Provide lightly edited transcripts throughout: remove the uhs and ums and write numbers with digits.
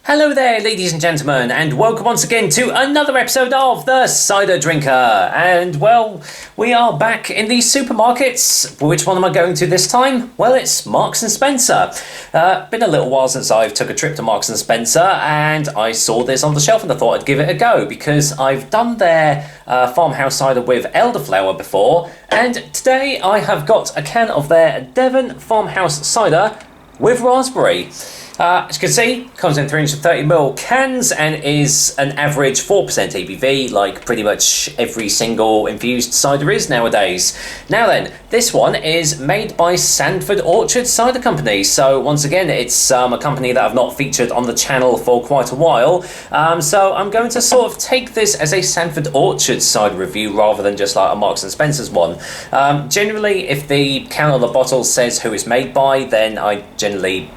Hello there, ladies and gentlemen, and welcome once again to another episode of The Cider Drinker. And, well, we are back in the supermarkets. Which one am I going to this time? Well, it's Marks & Spencer. Been a little while since I took a trip to Marks & Spencer, and I saw this on the shelf and I thought I'd give it a go, because I've done their Farmhouse cider with elderflower before, and today I have got a can of their Devon Farmhouse cider with raspberry. As you can see, comes in 330ml cans and is an average 4% ABV, like pretty much every single infused cider is nowadays. Now then, this one is made by Sandford Orchard Cider Company. So once again, it's a company that I've not featured on the channel for quite a while. So I'm going to sort of take this as a Sandford Orchard cider review rather than just like a Marks & Spencer's one. Generally, if the can on the bottle says who it's made by, then I generally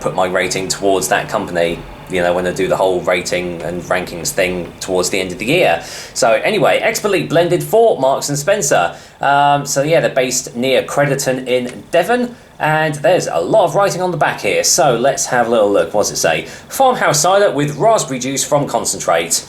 put my rating towards that company, when I do the whole rating and rankings thing towards the end of the year. So anyway, expertly blended for Marks & Spencer. So yeah, they're based near Crediton in Devon, and there's a lot of writing on the back here. So let's have a little look. What does it say? Farmhouse cider with raspberry juice from concentrate.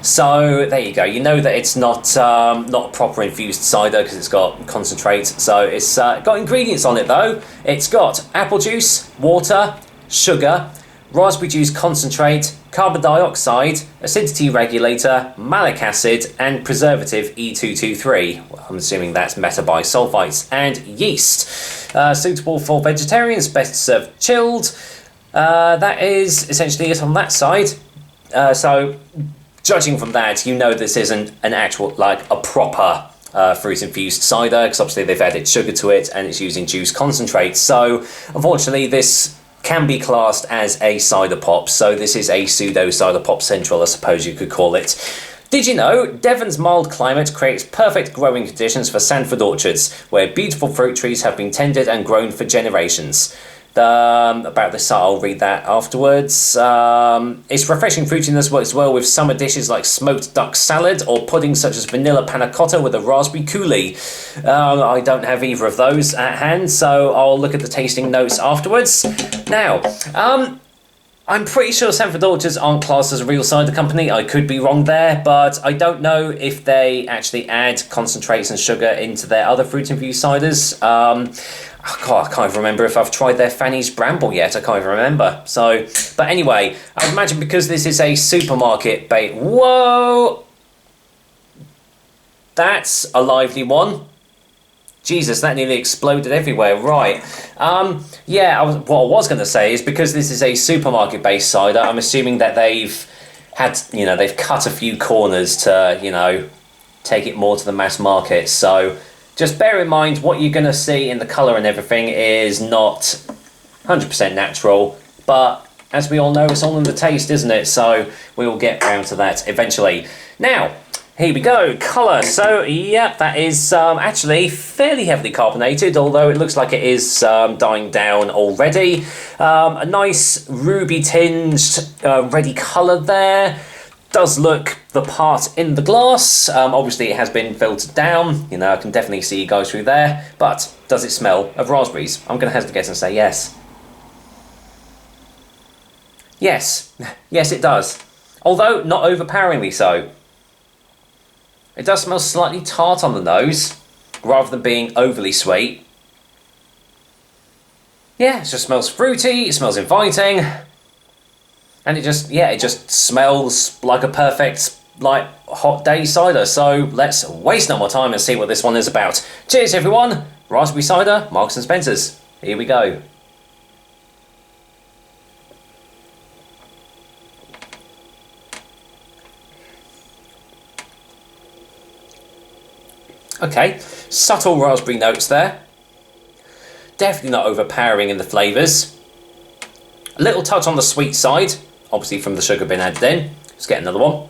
So there you go. You know that it's not a proper infused cider because it's got concentrate. So it's got ingredients on it though. It's got apple juice, water, sugar, raspberry juice concentrate, carbon dioxide, acidity regulator, malic acid, and preservative E223. Well, I'm assuming that's metabisulfites, and yeast. Suitable for vegetarians, best served chilled. That is essentially it on that side. So judging from that, you know this isn't an actual, like, a proper fruit-infused cider, because obviously they've added sugar to it and it's using juice concentrate. So, unfortunately, this can be classed as a cider pop. So this is a pseudo-cider pop central, I suppose you could call it. Did you know Devon's mild climate creates perfect growing conditions for Sandford orchards, where beautiful fruit trees have been tended and grown for generations? About this, I'll read that afterwards. It's refreshing fruitiness works well with summer dishes like smoked duck salad or pudding such as vanilla panna cotta with a raspberry coulis. I don't have either of those at hand, so I'll look at the tasting notes afterwards. Now, I'm pretty sure Sandford Orchards aren't classed as a real cider company. I could be wrong there, but I don't know if they actually add concentrates and sugar into their other fruit-infused ciders. I can't remember if I've tried their Fanny's Bramble yet. I can't even remember. So, but anyway, I imagine because this is a supermarket bait. Whoa! That's a lively one. Jesus, that nearly exploded everywhere. Right. What I was going to say is because this is a supermarket-based cider, I'm assuming that they've cut a few corners to, take it more to the mass market. So just bear in mind what you're going to see in the colour and everything is not 100% natural, but as we all know, it's all in the taste, isn't it? So we will get round to that eventually. Now, here we go, colour. So, yeah, that is actually fairly heavily carbonated, although it looks like it is dying down already. A nice ruby-tinged, reddy colour there. Does look the part in the glass. Obviously, it has been filtered down. I can definitely see you guys through there. But does it smell of raspberries? I'm going to hazard a guess and say yes. Yes. Yes, it does. Although, not overpoweringly so. It does smell slightly tart on the nose, rather than being overly sweet. Yeah, it just smells fruity, it smells inviting, and it just smells like a perfect, hot day cider. So let's waste no more time and see what this one is about. Cheers everyone! Raspberry cider, Marks & Spencer's. Here we go. Okay, subtle raspberry notes there. Definitely not overpowering in the flavours. A little touch on the sweet side, obviously from the sugar being added in. Let's get another one.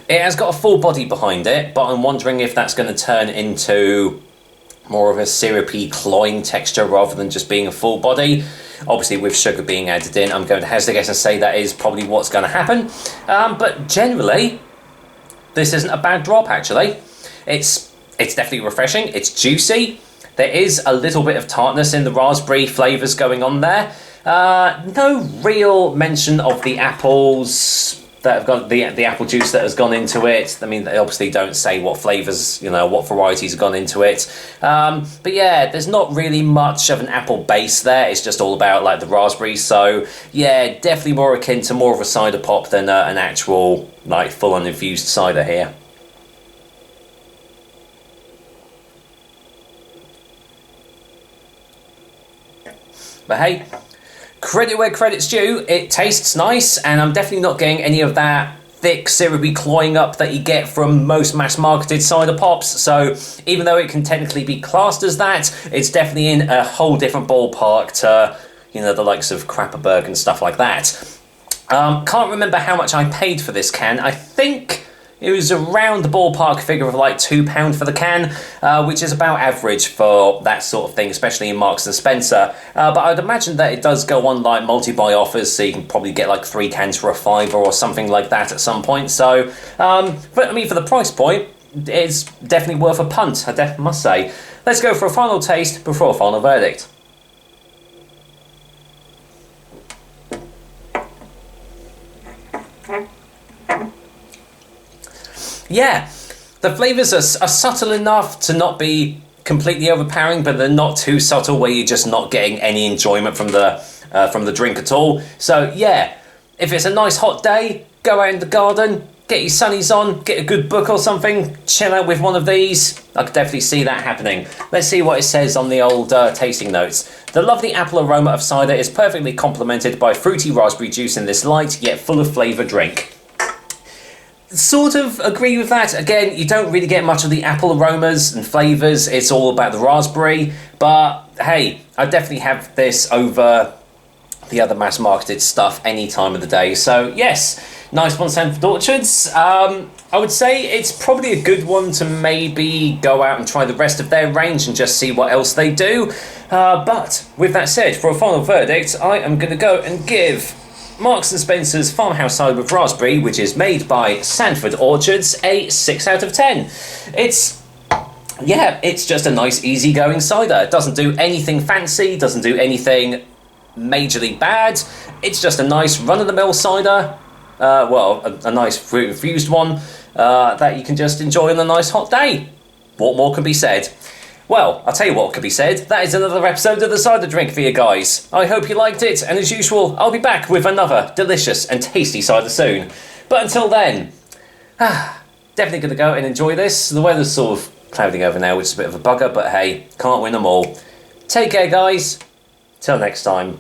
It has got a full body behind it, but I'm wondering if that's going to turn into more of a syrupy, cloying texture rather than just being a full body. Obviously, with sugar being added in, I'm going to hazard a guess and say that is probably what's going to happen. But generally, this isn't a bad drop, actually. It's definitely refreshing. It's juicy. There is a little bit of tartness in the raspberry flavours going on there. No real mention of the apples that have got the apple juice that has gone into it. I mean, they obviously don't say what flavours, what varieties have gone into it. But yeah, there's not really much of an apple base there. It's just all about like the raspberries. So yeah, definitely more akin to more of a cider pop than an actual like full-on infused cider here. But hey, credit where credit's due, it tastes nice, and I'm definitely not getting any of that thick, syrupy cloying up that you get from most mass-marketed cider pops. So even though it can technically be classed as that, it's definitely in a whole different ballpark to, the likes of Krapperberg and stuff like that. Can't remember how much I paid for this can. I think it was around the ballpark figure of like £2 for the can, which is about average for that sort of thing, especially in Marks and Spencer. But I'd imagine that it does go on like multi-buy offers, so you can probably get like 3 cans for £5 or something like that at some point. So, but I mean, for the price point, it's definitely worth a punt, I must say. Let's go for a final taste before a final verdict. Yeah, the flavours are subtle enough to not be completely overpowering, but they're not too subtle where you're just not getting any enjoyment from the drink at all. So yeah, if it's a nice hot day, go out in the garden, get your sunnies on, get a good book or something, chill out with one of these. I could definitely see that happening. Let's see what it says on the old tasting notes. The lovely apple aroma of cider is perfectly complemented by fruity raspberry juice in this light yet full of flavour drink. Sort of agree with that. Again, you don't really get much of the apple aromas and flavours. It's all about the raspberry. But hey, I definitely have this over the other mass-marketed stuff any time of the day. So yes, nice one, Sandford Orchards. I would say it's probably a good one to maybe go out and try the rest of their range and just see what else they do. But with that said, for a final verdict, I am going to go and give Marks & Spencer's Farmhouse Cider with Raspberry, which is made by Sandford Orchards, a 6 out of 10. It's just a nice, easygoing cider. It doesn't do anything fancy, doesn't do anything majorly bad. It's just a nice run-of-the-mill cider, a nice fruit-infused one that you can just enjoy on a nice hot day. What more can be said? Well, I'll tell you what could be said. That is another episode of The Cider Drink for you guys. I hope you liked it, and as usual, I'll be back with another delicious and tasty cider soon. But until then, definitely going to go and enjoy this. The weather's sort of clouding over now, which is a bit of a bugger, but hey, can't win them all. Take care, guys. Till next time.